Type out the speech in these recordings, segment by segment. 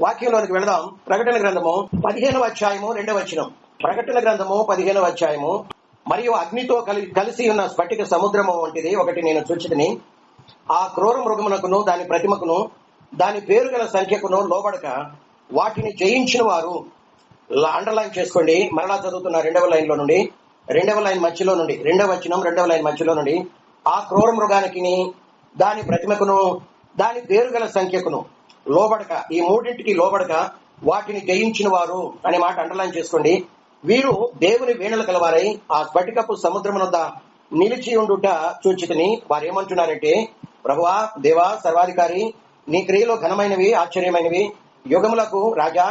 వాక్యంలోనికి వెళదాం. ప్రకటన గ్రంథము 15వ అధ్యాయము 2వ వచనం. ప్రకటన గ్రంథము 15వ అధ్యాయము. మరియు అగ్నితో కలిసి ఉన్న స్ఫటిక సముద్రము వంటిది ఒకటి నేను చూచితిని. ఆ క్రూర మృగమునకును దాని ప్రతిమకును దాని పేరు గల సంఖ్యకును లోబడక వాటిని జయించిన వారు, అండర్లైన్ చేసుకోండి, మరలా చదువుతున్న 2వ లైన్ లో నుండి, 2వ లైన్ మధ్యలో నుండి, 2వ వచనం 2వ లైన్ మధ్యలో నుండి, ఆ క్రూర మృగానికి దాని ప్రతిమకును దాని పేరు గల సంఖ్యకును లోబడక, ఈ మూడింటికి లోబడక వాటిని జయించిన వారు అనే మాట అండర్లైన్ చేసుకోండి. వీరు దేవుని వీణలు కలవారై ఆ స్ఫటికపు సముద్రమునొద్ద నిలిచి ఉండుట చూచితిని. వారు ఏమంటున్నారంటే, ప్రభువా, దేవా, సర్వాధికారి, నీ క్రియలు ఘనమైనవి, ఆశ్చర్యమైనవి, యుగములకు రాజా,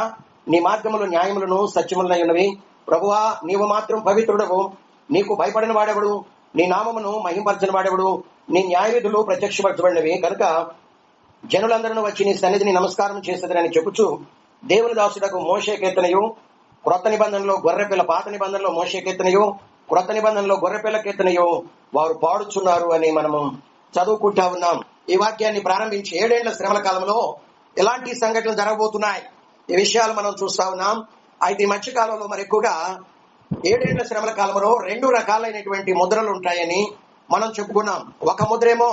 నీ మార్గములు న్యాయములను సత్యములనై ఉన్నవి. ప్రభువా, నీవు మాత్రం పవిత్రుడవు, నీకు భయపడిన వాడెవడు, నీ నామమును మహింపరచిన వాడెవడు, నీ న్యాయవిధులు ప్రత్యక్షపరచబడినవి కనుక జనులందరూ వచ్చి నీ సన్నిధిని నమస్కారం చేసేదని చెప్పుచు దేవుని దాసుడకు మోషే కీర్తనయు, క్రొత్త నిబంధనలో గొర్రెపిల్ల, పాత నిబంధనలో మోషే కీర్తనయు, క్రొత్త నిబంధనలో గొర్రెపిల్ల కీర్తనయు వారు పాడుచున్నారు అని మనము చదువుకుంటా ఉన్నాం. ఈ వాక్యాన్ని ప్రారంభించి 7 ఏళ్ల శ్రమల కాలంలో ఎలాంటి సంఘటనలు జరగబోతున్నాయి, ఈ విషయాలు మనం చూస్తా ఉన్నాం. అయితే ఈ మధ్య కాలంలో మరి ఎక్కువగా 7 ఏళ్ల శ్రమల కాలంలో 2 రకాలైనటువంటి ముద్రలు ఉంటాయని మనం చెప్పుకున్నాం. ఒక ముద్రేమో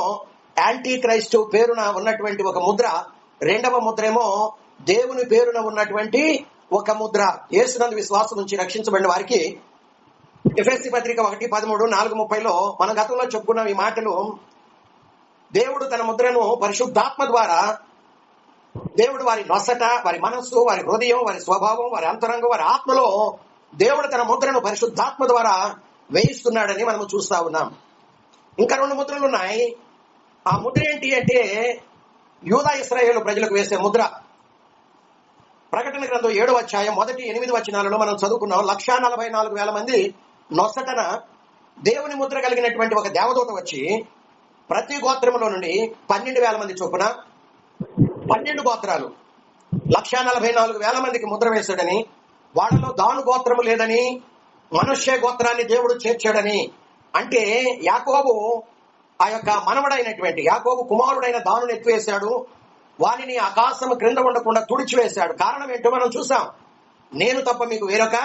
యాంటీ క్రైస్తు పేరున ఉన్నటువంటి ఒక ముద్ర, 2వ ముద్రేమో దేవుని పేరున ఉన్నటువంటి ఒక ముద్ర. యేసునందు విశ్వాసం నుంచి రక్షించబడిన వారికి ఎఫెసీ పత్రిక 1:13, 4:30లో మనం గతంలో చెప్పుకున్నాం ఈ మాటలు. దేవుడు తన ముద్రను పరిశుద్ధాత్మ ద్వారా, దేవుడు వారి నొసట, వారి మనస్సు, వారి హృదయం, వారి స్వభావం, వారి అంతరంగం, వారి ఆత్మలో దేవుడు తన ముద్రను పరిశుద్ధాత్మ ద్వారా వేయిస్తున్నాడని మనము చూస్తా ఉన్నాం. ఇంకా 2 ముద్రలు ఉన్నాయి. ఆ ముద్ర ఏంటి అంటే యూదా ఇశ్రాయేలు ప్రజలకు వేసే ముద్ర. ప్రకటన గ్రంథం 7వ అధ్యాయం మొదటి 8 వచనాలలో మనం చదువుకున్నాం. 144,000 మంది నొసటన దేవుని ముద్ర కలిగినటువంటి ఒక దేవదూత వచ్చి ప్రతి గోత్రములో నుండి 12,000 మంది చొప్పున 12 గోత్రాలు 144,000 మందికి ముద్ర వేశాడని, వాళ్ళలో దాను గోత్రము లేదని, మనుష్య గోత్రాన్ని దేవుడు చేర్చాడని. అంటే యాకోబు ఆ యొక్క మనవడైనటువంటి యాకోబు కుమారుడైన దానుని ఎత్తివేశాడు, వానిని ఆకాశము క్రింద ఉండకుండా తుడిచివేశాడు. కారణం ఏంటో మనం చూసాం. నేను తప్ప మీకు వేరొక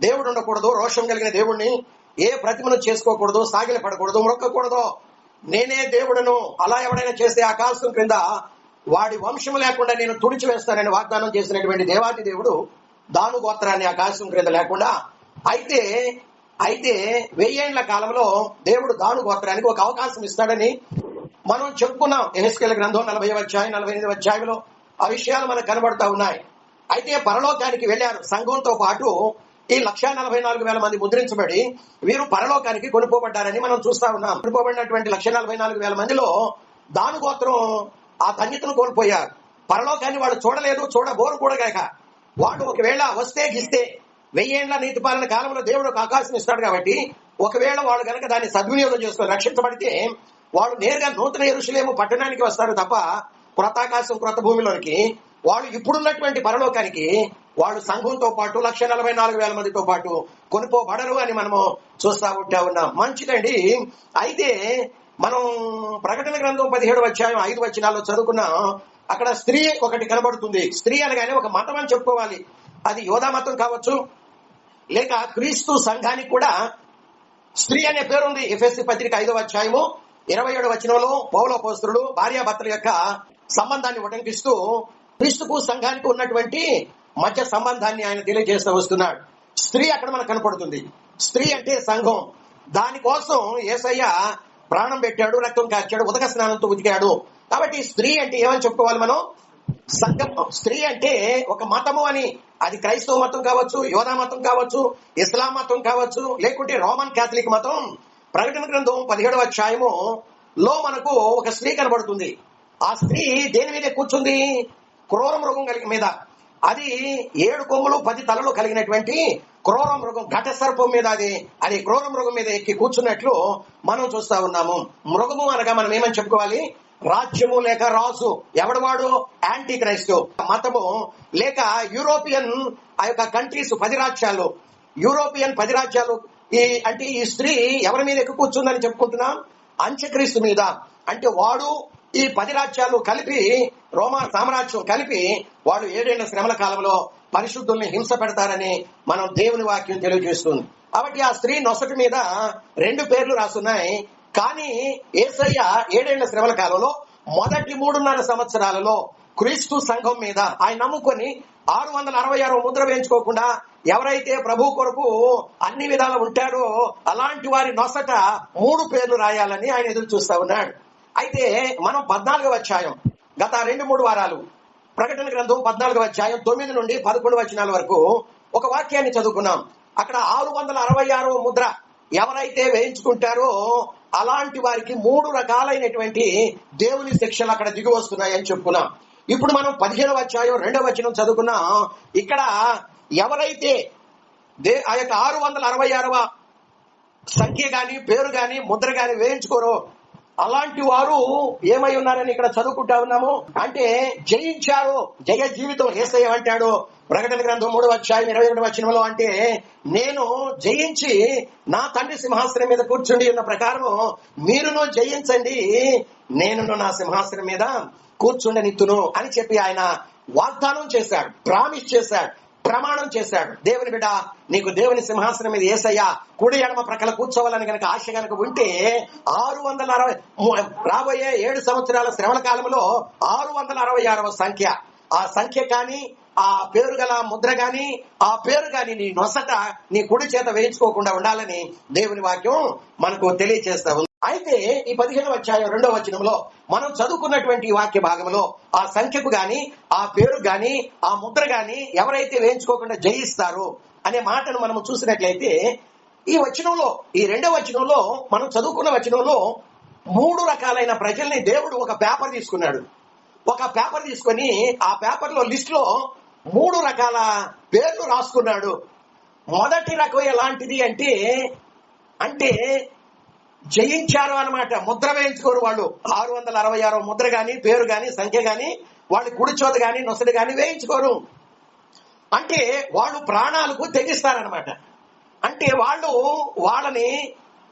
దేవుడు ఉండకూడదు, రోషం కలిగిన దేవుణ్ణి, ఏ ప్రతిమను చేసుకోకూడదు, సాగిల పడకూడదు, మొక్కకూడదు, నేనే దేవుడను, అలా ఎవడైనా చేస్తే ఆకాశం క్రింద వాడి వంశం లేకుండా నేను తుడిచివేస్తానని వాగ్దానం చేసినటువంటి దేవాది దేవుడు దాను గోత్రాన్ని ఆకాశం క్రింద లేకుండా. అయితే 1000 ఏళ్ల కాలంలో దేవుడు దాను గోత్రానికి ఒక అవకాశం ఇస్తాడని మనం చెప్పుకున్నాం. యెహెజ్కేలు గ్రంథం 40వ అధ్యాయం 48వ అధ్యాయంలో ఆ విషయాలు మనకు కనబడతా ఉన్నాయి. అయితే పరలోకానికి వెళ్లారు సంఘంతో పాటు ఈ 144,000 మంది ముద్రించబడి వీరు పరలోకానికి కొనుక్కోబడ్డారని మనం చూస్తా ఉన్నాం. కొనుక్కోబడినటువంటి 144,000 మందిలో దాను గోత్రం ఆ ధన్యతను కోల్పోయారు. పరలోకాన్ని వాడు చూడలేదు, చూడబోరు కూడా గాక. వాడు ఒకవేళ వస్తే గిస్తే 1000 ఏళ్ల నీతి పాలన కాలంలో దేవుడు ఒక అవకాశం ఇస్తాడు కాబట్టి ఒకవేళ వాడు కనుక దాన్ని సద్వినియోగం చేసుకొని రక్షించబడితే వాడు నేరుగా నూతన యెరూషలేము పట్టణానికి వస్తారు తప్ప క్రొత్త ఆకాశం క్రొత్త భూమిలోనికి వాళ్ళు ఇప్పుడున్నటువంటి పరలోకానికి వాళ్ళు సంఘంతో పాటు 144,000 మందితో పాటు కొనుక్కోబడరు అని మనము చూస్తా ఉంటా ఉన్నాం. మంచిదండి. అయితే మనం ప్రకటన గ్రంథం 17వ అధ్యాయం 5 వచనాల్లో చదువుకున్నాం. అక్కడ స్త్రీ ఒకటి కనబడుతుంది. స్త్రీ అనగానే ఒక మతం అని చెప్పుకోవాలి. అది యోధా మతం కావచ్చు, లేక క్రీస్తు సంఘానికి కూడా స్త్రీ అనే పేరుంది. ఎఫెసీ పత్రిక 5వ అధ్యాయము 27వ వచనంలో పౌలు అపోస్తలుడు భార్యాభర్తల యొక్క సంబంధాన్ని ఉటంకిస్తూ క్రీస్తుకు సంఘానికి ఉన్నటువంటి మధ్య సంబంధాన్ని ఆయన తెలియజేస్తూ వస్తున్నాడు. స్త్రీ అక్కడ మనకు కనపడుతుంది. స్త్రీ అంటే సంఘం. దానికోసం యేసయ్య ప్రాణం పెట్టాడు, రక్తం కార్చాడు, ఉదక స్నానంతో ఉతికాడు. కాబట్టి స్త్రీ అంటే ఏమని చెప్పుకోవాలి మనం? సంఘం. స్త్రీ అంటే ఒక మతము అని. అది క్రైస్తవ మతం కావచ్చు, యోధా మతం కావచ్చు, ఇస్లాం మతం కావచ్చు, లేకుంటే రోమన్ క్యాథలిక్ మతం. ప్రకటన గ్రంథం 17వ అధ్యాయములో మనకు ఒక స్త్రీ కనబడుతుంది. ఆ స్త్రీ దేని మీద కూర్చుంది? క్రూర మృగం మీద. అది 7 కొమ్ములు 10 తలలు కలిగినటువంటి క్రూర మృగం, ఘట సర్పం మీద అది క్రూర మృగం మీద ఎక్కి కూర్చున్నట్లు మనం చూస్తా ఉన్నాము. మృగము అనగా మనం ఏమని చెప్పుకోవాలి? రాజ్యము లేక రాజు. ఎవడవాడు? యాంటీ క్రైస్తు మతము. లేక యూరోపియన్ ఆ యొక్క కంట్రీస్ 10 రాజ్యాలు, యూరోపియన్ 10 రాజ్యాలు. అంటే ఈ స్త్రీ ఎవరి మీద ఎక్కి కూర్చుందని చెప్పుకుంటున్నాం? అంత్యక్రీస్తు మీద. అంటే వాడు ఈ 10 రాజ్యాలు కలిపి, రోమా సామ్రాజ్యం కలిపి వాడు 7 ఏళ్ల శ్రమల కాలంలో పరిశుద్ధుల్ని హింస పెడతారని మనం దేవుని వాక్యం తెలియజేస్తుంది. కాబట్టి ఆ స్త్రీ నొసటి మీద 2 పేర్లు రాసున్నాయి. కానీ యేసయ్య 7 ఏళ్ల శ్రమల కాలంలో మొదటి 3.5 సంవత్సరాలలో క్రీస్తు సంఘం మీద ఆయన నమ్ముకొని 666 ముద్ర వేయించుకోకుండా ఎవరైతే ప్రభు కొరకు అన్ని విధాలు ఉంటారో అలాంటి వారి నొసట 3 పేర్లు రాయాలని ఆయన ఎదురు చూస్తా ఉన్నాడు. అయితే మనం 14వ అధ్యాయం గత 2-3 వారాలు ప్రకటన గ్రంథం 14వ అధ్యాయం 9 నుండి 11 వచనాల వరకు ఒక వాక్యాన్ని చదువుకున్నాం. అక్కడ 666 ముద్ర ఎవరైతే వేయించుకుంటారో అలాంటి వారికి 3 రకాలైనటువంటి దేవుని శిక్షలు అక్కడ దిగి వస్తున్నాయని చెప్పుకున్నాం. ఇప్పుడు మనం 15వ అధ్యాయం 2వ వచనం చదువుకున్నాం. ఇక్కడ ఎవరైతే ఆ యొక్క 666వ సంఖ్య గాని పేరు గాని ముద్ర గాని వేయించుకోరో అలాంటి వారు ఏమై ఉన్నారని ఇక్కడ చదువుకుంటా ఉన్నాము. అంటే జయించారు, జయ జీవితం యేసయ్య అంటాడు ప్రకటన గ్రంథం 3వ అధ్యాయం 21వ వచనంలో. అంటే నేను జయించి నా తండ్రి సింహాసనం మీద కూర్చుండి ఉన్న ప్రకారం మీరును జయించండి, నేను నా సింహాసనం మీద కూర్చుండనిత్తును అని చెప్పి ఆయన వాగ్దానం చేశాడు, ప్రామిస్ చేశాడు, ప్రమాణం చేశాడు. దేవుని బిడ్డ, నీకు దేవుని సింహాసనం మీద యేసయ్య కుడి ఎడమ ప్రక్కల కూర్చోవాలని కనుక ఆశ కనుక ఉంటే 660 రాబోయే 7 సంవత్సరాల శ్రమల కాలంలో 666వ సంఖ్య, ఆ సంఖ్య కానీ ఆ పేరు గల ముద్ర గాని ఆ పేరు గాని నీ నొసట నీ కుడి చేత వేయించుకోకుండా ఉండాలని దేవుని వాక్యం మనకు తెలియజేస్తా ఉంది. అయితే ఈ 15వ అధ్యాయం 2వ వచనంలో మనం చదువుకున్నటువంటి వాక్య భాగంలో ఆ సంఖ్యకు గాని ఆ పేరు గాని ఆ ముద్ర గాని ఎవరైతే వేయించుకోకుండా జయిస్తారో అనే మాటను మనం చూసినట్లయితే ఈ వచనంలో, ఈ 2వ వచనంలో మనం చదువుకున్న వచనంలో 3 రకాలైన ప్రజల్ని దేవుడు ఒక పేపర్ తీసుకున్నాడు. ఒక పేపర్ తీసుకొని ఆ పేపర్ లో లిస్ట్ లో 3 రకాల పేర్లు రాసుకున్నాడు. మొదటి రకం ఎలాంటిది అంటే జయించారు అన్నమాట. ముద్ర వేయించుకోరు వాళ్ళు. 666 ముద్ర గాని పేరు గాని సంఖ్య గాని వాళ్ళు కుడిచోత గాని నొసడి గాని వేయించుకోరు. అంటే వాళ్ళు ప్రాణాలకు తెగిస్తారనమాట. అంటే వాళ్ళని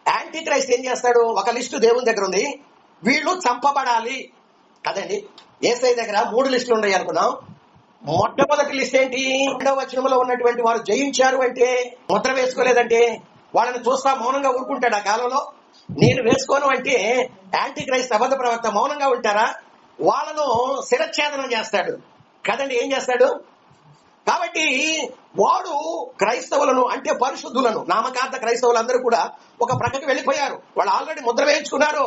యాంటీ క్రైస్ట్ ఏం చేస్తాడు, ఒక లిస్టు దేవుని దగ్గర ఉంది, వీళ్ళు చంపబడాలి కదండి. యేసయ్య దగ్గర 3 లిస్టులు ఉన్నాయి అనుకున్నాం. మొట్టమొదటి లిస్ట్ ఏంటి? 2వ వచనంలో ఉన్నటువంటి వారు జయించారు అంటే, ముద్ర వేసుకోలేదంటే వాళ్ళని చూస్తా మౌనంగా ఊరుకుంటాడు ఆ కాలంలో. నేను వేసుకోను అంటే యాంటీ క్రైస్ట్ అబద్ధ ప్రవక్త మౌనంగా ఉంటారా? వాళ్ళను శిరఛేదనం చేస్తాడు కదండి. ఏం చేస్తాడు? కాబట్టి వాడు క్రైస్తవులను అంటే పరిశుద్ధులను, నామకార్థ క్రైస్తవులందరూ కూడా ఒక ప్రక్కకి వెళ్ళిపోయారు. వాళ్ళు ఆల్రెడీ ముద్ర వేయించుకున్నారు.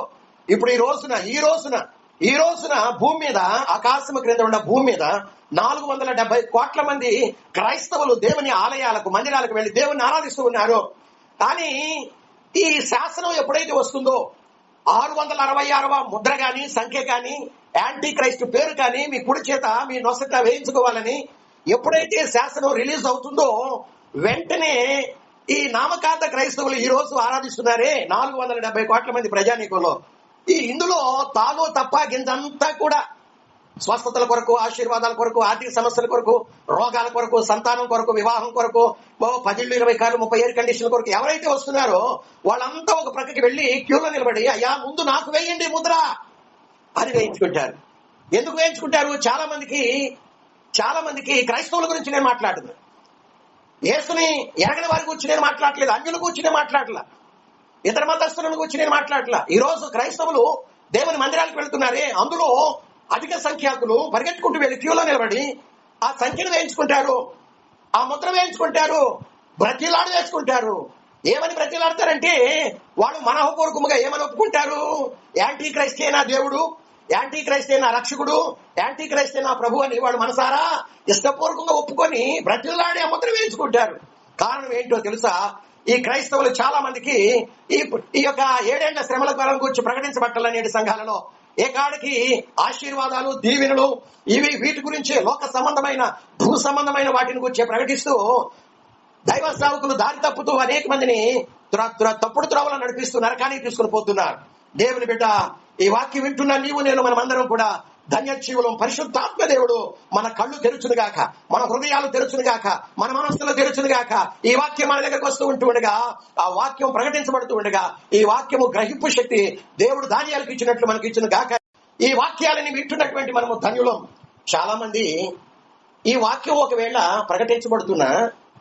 ఇప్పుడు ఈ రోజున భూమి మీద, ఆకాశము క్రింద ఉన్న భూమి మీద 470 కోట్ల మంది క్రైస్తవులు దేవుని ఆలయాలకు, మందిరాలకు వెళ్లి దేవుని ఆరాధిస్తూ ఉన్నారు. కానీ ఈ శాసనం ఎప్పుడైతే వస్తుందో 666వ ముద్ర గాని సంఖ్య గాని యాంటీ క్రైస్ట్ పేరు కానీ మీ కుడి చేత మీ నొసట వేయించుకోవాలని ఎప్పుడైతే శాసనం రిలీజ్ అవుతుందో వెంటనే ఈ నామకార్థ క్రైస్తవులు ఈ రోజు ఆరాధిస్తున్నారే 470 కోట్ల మంది ప్రజానీకంలో, ఇందులో తాలో తప్ప గింజంతా కూడా స్వస్థతల కొరకు, ఆశీర్వాదాల కొరకు, ఆర్థిక సమస్యల కొరకు, రోగాల కొరకు, సంతానం కొరకు, వివాహం కొరకు, 10 20 కార్లు 30 ఎయిర్ కండిషన్ కొరకు ఎవరైతే వస్తున్నారో వాళ్ళంతా ఒక ప్రక్కకి వెళ్లి క్యూలో నిలబడి అయ్యా ముందు నాకు వేయండి ముద్ర అని వేయించుకుంటారు. ఎందుకు వేయించుకుంటారు? చాలా మందికి క్రైస్తవుల గురించి నేను మాట్లాడుతున్నాను. యేసుని ఎరగని వారి గురించి నేను మాట్లాడలేదు, అన్యుల గురించి నేను మాట్లాడలా, ఇతర మతస్థులను గురించి నేను మాట్లాడలా. ఈ రోజు క్రైస్తవులు దేవుని మందిరాలకు వెళ్తున్నారే, అందులో అధిక సంఖ్యాకులు పరిగెట్టుకుంటూ వెళ్ళి క్యూలో నిలబడి ఆ సంఖ్యను వేయించుకుంటారు, ఆ ముద్ర వేయించుకుంటారు, బ్రతిలాడు వేసుకుంటారు. ఏమని బ్రతిలాడతారంటే వాళ్ళు మనఃపూర్వకముగా ఏమని ఒప్పుకుంటారు? యాంటీ క్రైస్తే నా దేవుడు, యాంటీ క్రైస్తే నా రక్షకుడు, యాంటీ క్రైస్తే నా ప్రభు అని వాళ్ళు మనసారా ఇష్టపూర్వకంగా ఒప్పుకొని బ్రతిలాడి ఆ ముద్ర వేయించుకుంటారు. కారణం ఏంటో తెలుసా? ఈ క్రైస్తవులు చాలా మందికి ఈ యొక్క 7 ఏళ్ల శ్రమల కాలం గురించి ప్రకటించబట్టాలనేటి సంఘాలలో ఏకాడికి ఆశీర్వాదాలు, దీవెనలు వీటి గురించి లోక సంబంధమైన భూ సంబంధమైన వాటిని గురించి ప్రకటిస్తూ దైవ సేవకులు దారి తప్పుతూ అనేక మందిని తప్పుడు త్రోవలను నడిపిస్తూ నరకానికి తీసుకుని పోతున్నారు. దేవుని బిడ్డ, ఈ వాక్యం వింటున్న నీవు నేను మనమందరం కూడా ధన్యజీవులం. పరిశుద్ధాత్మ దేవుడు మన కళ్ళు తెరుచును గాక, మన హృదయాలు తెరుచును గాక, మన మనస్సులు తెరుచును గాక. ఈ వాక్యం మన దగ్గరకు వస్తూ ఉంటూ ఉండగా, ఆ వాక్యం ప్రకటించబడుతూ ఉండగా ఈ వాక్యము గ్రహింపు శక్తి దేవుడు దానియాలకు ఇచ్చినట్లు మనకి ఇచ్చిన గాక. ఈ వాక్యాలని వింటున్నటువంటి మనము ధన్యులం. చాలా మంది ఈ వాక్యం ఒకవేళ ప్రకటించబడుతున్నా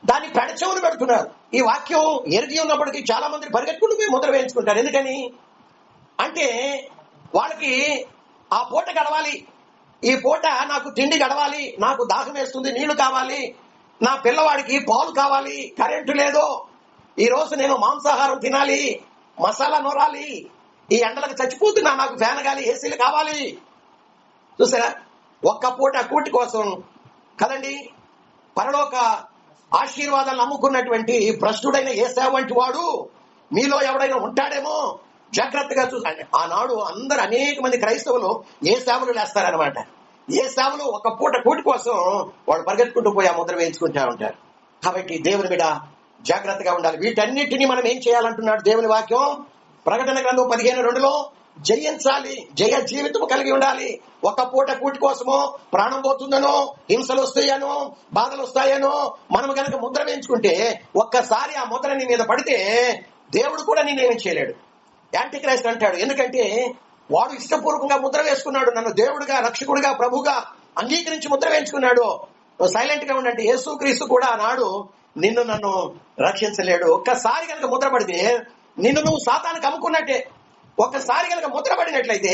దాన్ని పెడచెవులు పెడుతున్నారు. ఈ వాక్యం ఎరిగి ఉన్నప్పటికీ చాలా మంది పరిగెత్తుకుంటూ పోయి ముద్ర వేయించుకుంటారు. ఎందుకని అంటే వాళ్ళకి ఆ పూట గడవాలి, ఈ పూట నాకు తిండి గడవాలి, నాకు దాహం వేస్తుంది, నీళ్లు కావాలి, నా పిల్లవాడికి పాలు కావాలి, కరెంటు లేదు, ఈ రోజు నేను మాంసాహారం తినాలి, మసాలా నూరాలి, ఈ ఎండలకు చచ్చిపోతున్నా, నాకు ఫ్యాన్ గాలి ఏసీలు కావాలి. చూసారా, ఒక్క పూట కూటి కోసం కదండి పరలోక ఆశీర్వాదాలు నమ్ముకున్నటువంటి భ్రష్టుడైన యేసయ్య వంటి వాడు మీలో ఎవడైనా ఉంటాడేమో జాగ్రత్తగా చూసండి. ఆనాడు అందరు అనేక మంది క్రైస్తవులు ఏ సేవలు లేస్తారనమాట. ఏ సేవలు ఒక పూట కూటి కోసం వాడు పరిగెత్తుకుంటూ పోయి ఆ ముద్ర వేయించుకుంటా ఉంటారు. కాబట్టి దేవుని బిడ్డ జాగ్రత్తగా ఉండాలి. వీటన్నిటిని మనం ఏం చేయాలంటున్నాడు దేవుని వాక్యం ప్రకటన గ్రంథం 15:2 జయించాలి, జయ జీవితం కలిగి ఉండాలి. ఒక పూట కూటి కోసమో ప్రాణం పోతుందనో, హింసలు వస్తాయనో, బాధలు వస్తాయనో మనం కనుక ముద్ర వేయించుకుంటే ఒక్కసారి ఆ ముద్ర నీ మీద పడితే దేవుడు కూడా నేనేమి చేయలేడు. యాంటీ క్రైస్ట్ అంటాడు. ఎందుకంటే వాడు ఇష్టపూర్వకంగా ముద్ర వేసుకున్నాడు, నన్ను దేవుడుగా, రక్షకుడిగా, ప్రభుగా అంగీకరించి ముద్ర వేయించుకున్నాడు. సైలెంట్ గా ఉండంటే యేసుక్రీస్తు కూడా ఆనాడు నిన్ను నన్ను రక్షించలేడు. ఒక్కసారి కనుక ముద్ర పడితే నిన్ను నువ్వు సాతానికి అమ్ముకున్నట్టే. ఒక్కసారి కనుక ముద్ర పడినట్లయితే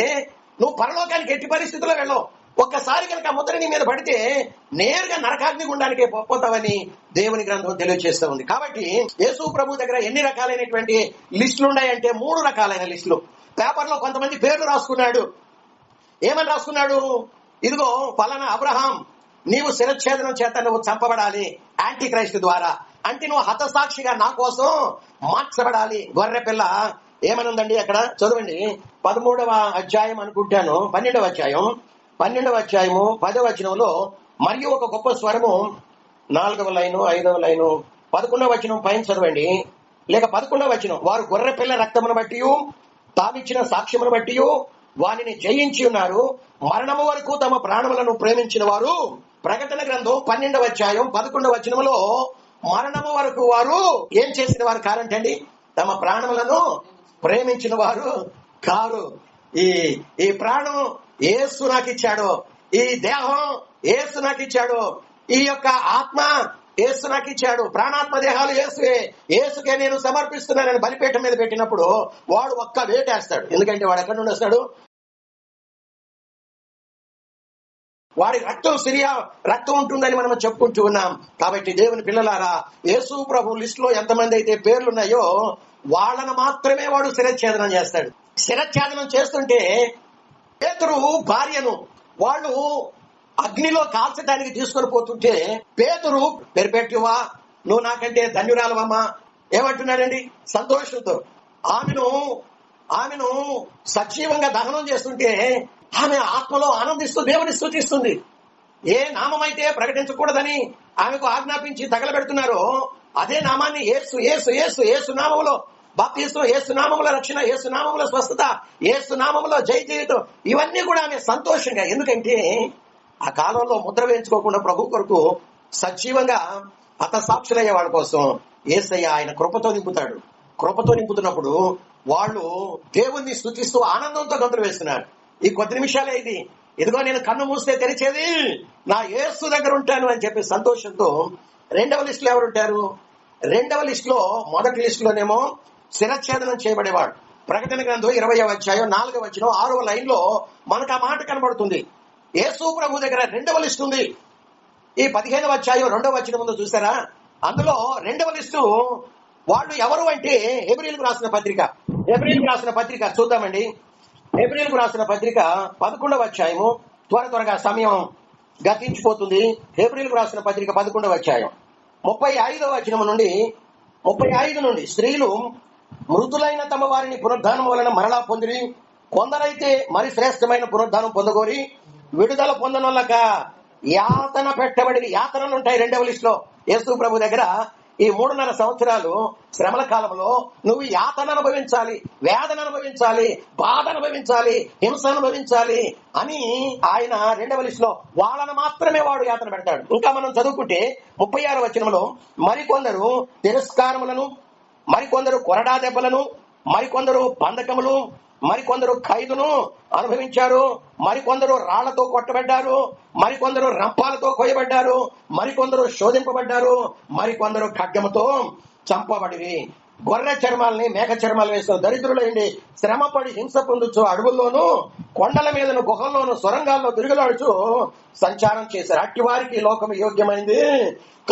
నువ్వు పరలోకానికి ఎట్టి పరిస్థితుల్లో వెళ్ళవు. ఒక్కసారి కనుక ముద్ర నీ మీద పడితే నేరుగా నరకాగ్ని గుండానికి పోతావని దేవుని గ్రంథం తెలియజేస్తూ ఉంది. కాబట్టి యేసు ప్రభు దగ్గర ఎన్ని రకాలైనటువంటి లిస్టులు ఉన్నాయంటే 3 రకాలైన లిస్టులు. పేపర్లో కొంతమంది పేర్లు రాసుకున్నాడు. ఏమని రాసుకున్నాడు? ఇదిగో ఫలానా అబ్రహాం, నీవు శిరచ్ఛేదనం చేత నువ్వు చంపబడాలి యాంటీ క్రైస్ట్ ద్వారా, అంటే నువ్వు హతసాక్షిగా నా కోసం మార్చబడాలి. గొర్రె పిల్ల ఏమనుందండి అక్కడ చదవండి. 13వ అధ్యాయం అనుకుంటాను, 12వ అధ్యాయం 10వ వచనంలో మరియు ఒక గొప్ప స్వరము 4వ లైను 5వ లైను 11వ వచనం పైన చదవండి. లేక 11వ వచనం, వారు గొర్రె పిల్ల రక్తమును బట్టి తామిచ్చిన సాక్ష్యమును బట్టి వారిని జయించి ఉన్నారు, మరణము వరకు తమ ప్రాణములను ప్రేమించిన వారు. ప్రకటన గ్రంథం 12వ అధ్యాయం 11వ వచనంలో మరణము వరకు వారు ఏం చేసిన వారు కారంటండి, తమ ప్రాణములను ప్రేమించిన వారు కారు. ఈ ప్రాణం యేసు నాకు ఇచ్చాడు, ఈ దేహం యేసు నాకు ఇచ్చాడు, ఈ యొక్క ఆత్మ యేసు నాకు ఇచ్చాడు, ప్రాణాత్మ దేహాలు యేసువే, యేసుకే నేను సమర్పిస్తున్నానని బలిపీఠం మీద పెట్టినప్పుడు వాడు ఒక్క వేటేస్తాడు. ఎందుకంటే వాడు ఎక్కడి నుండి వస్తాడు? వాడి రక్తం సిరియా రక్తం ఉంటుందని మనం చెప్పుకుంటూ ఉన్నాం. కాబట్టి దేవుని పిల్లలారా, యేసు ప్రభు లిస్ట్ లో ఎంతమంది అయితే పేర్లున్నాయో వాళ్ళను మాత్రమే వాడు శిరచ్ఛేదనం చేస్తాడు. శిరచ్ఛేదనం చేస్తుంటే పేతురు భార్యను వాళ్ళు అగ్నిలో కాల్చడానికి తీసుకొని పోతుంటే పేతురు పెరిపెట్టువా, నువ్వు నాకంటే ధన్యురాలవమ్మా ఏమంటున్నాడండి సంతోషంతో. ఆమెను సజీవంగా దహనం చేస్తుంటే ఆమె ఆత్మలో ఆనందిస్తూ దేవుని స్తుతిస్తుంది. ఏ నామమైతే ప్రకటించకూడదని ఆమెకు ఆజ్ఞాపించి తగలబెడుతున్నారో అదే నామాన్ని యేసు యేసు యేసు యేసు నామములో బాప్తిసం, యేసు నామములో రక్షణ, యేసు నామములో స్వస్థత, యేసు నామములో జై జీవితం, ఇవన్నీ కూడా ఆమె సంతోషంగా. ఎందుకంటే ఆ కాలంలో ముద్ర వేయించుకోకుండా ప్రభు కొరకు సజీవంగా హతసాక్షులయ్యే వాళ్ళ కోసం యేసయ్య ఆయన కృపతో నింపుతాడు. కృపతో నింపుతున్నప్పుడు వాళ్ళు దేవుణ్ణి స్తుతిస్తూ ఆనందంతో గంతులు వేస్తున్నారు. ఈ కొద్ది నిమిషాలే ఇది, ఇదిగో నేను కన్ను మూస్తే తెరిచేది నా యేసు దగ్గర ఉంటాను అని చెప్పి సంతోషంతో. రెండవ లిస్టులో ఎవరుంటారు? రెండవ లిస్టులో మొదటి లిస్టులోనేమో శిరచ్ఛేదనం చేయబడేవాడు. ప్రకటన గ్రంథం 20వ అధ్యాయం 4వ వచనం 6వ లైన్లో మనకు ఆ మాట కనబడుతుంది. యేసు ప్రభు దగ్గర రెండవ లిస్టు ఉంది. ఈ 15వ అధ్యాయం 2వ వచనం ముందు చూసారా, అందులో రెండవ లిస్టు వాళ్ళు ఎవరు అంటే హెబ్రీయులకు రాసిన పత్రిక చూద్దామండి. హెబ్రీయులకు రాసిన పత్రిక 11వ అధ్యాయము, త్వరగా సమయం గతించిపోతుంది. హెబ్రీయులకు రాసిన పత్రిక 11వ అధ్యాయం 35వ వచనం నుండి 35 నుండి, స్త్రీలు మృతులైన తమ వారిని పునరుద్ధానం వలన మరలా పొందిరి, కొందరైతే మరి శ్రేష్టమైన పునరుద్ధానం పొందగోరి విడుదల పొందనొల్లక యాతన పెట్టబడి. యాతనలు ఉంటాయి రెండవ లిస్టులో. యేసు ప్రభు దగ్గర ఈ 3.5 సంవత్సరాలు శ్రమల కాలంలో నువ్వు యాతన అనుభవించాలి, వేదన అనుభవించాలి, బాధ అనుభవించాలి, హింస అనుభవించాలి అని ఆయన రెండవ లిస్టులో వాళ్ళను మాత్రమే వాడు యాతన పెడతాడు. ఇంకా మనం చదువుకుంటే 36వ వచనంలో మరికొందరు తిరస్కారములను, మరికొందరు కొరడా దెబ్బలను, మరికొందరు బంధకములు, మరికొందరు ఖైదును అనుభవించారు, మరికొందరు రాళ్లతో కొట్టబడ్డారు, మరికొందరు రంపాలతో కొయ్యబడ్డారు, మరికొందరు శోధింపబడ్డారు, మరికొందరు ఖడ్గముతో చంపబడిరి. గొర్రె చర్మాలని మేక చర్మాలు వేసిన దరిద్రులైండి శ్రమపడి హింస పొందుచు అడవుల్లోనూ కొండల మీదను గుహల్లోనూ సొరంగాల్లో తిరుగులాడుచు సంచారం చేశారు. అట్టి వారికి లోకం యోగ్యమైంది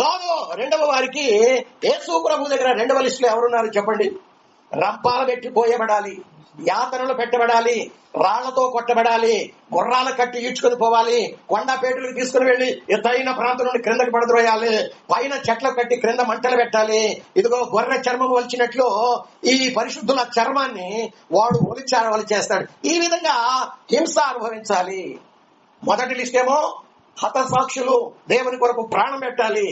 కాదు. రెండవ వారికి యేసు ప్రభు దగ్గర రెండవ లిస్టులో ఎవరున్నారు చెప్పండి? రంపాలు పెట్టి పోయబడాలి, యాతనలు పెట్టబడాలి, రాళ్లతో కొట్టబడాలి, గుర్రాల కట్టి ఈడ్చుకుని పోవాలి, కొండపేటలకు తీసుకుని వెళ్లి ఎత్తైన ప్రాంతం నుండి క్రిందకి పడద్రోయాలి, పైన చెట్లకు కట్టి క్రింద మంటలు పెట్టాలి. ఇదిగో గొర్రె చర్మం వలిచినట్లు ఈ పరిశుద్ధుల చర్మాన్ని వాడు ఒలిచేస్తాడు. ఈ విధంగా హింస అనుభవించాలి. మొదటి లిస్ట్ ఏమో హతసాక్షులు, దేవుని కొరకు ప్రాణం పెట్టాలి.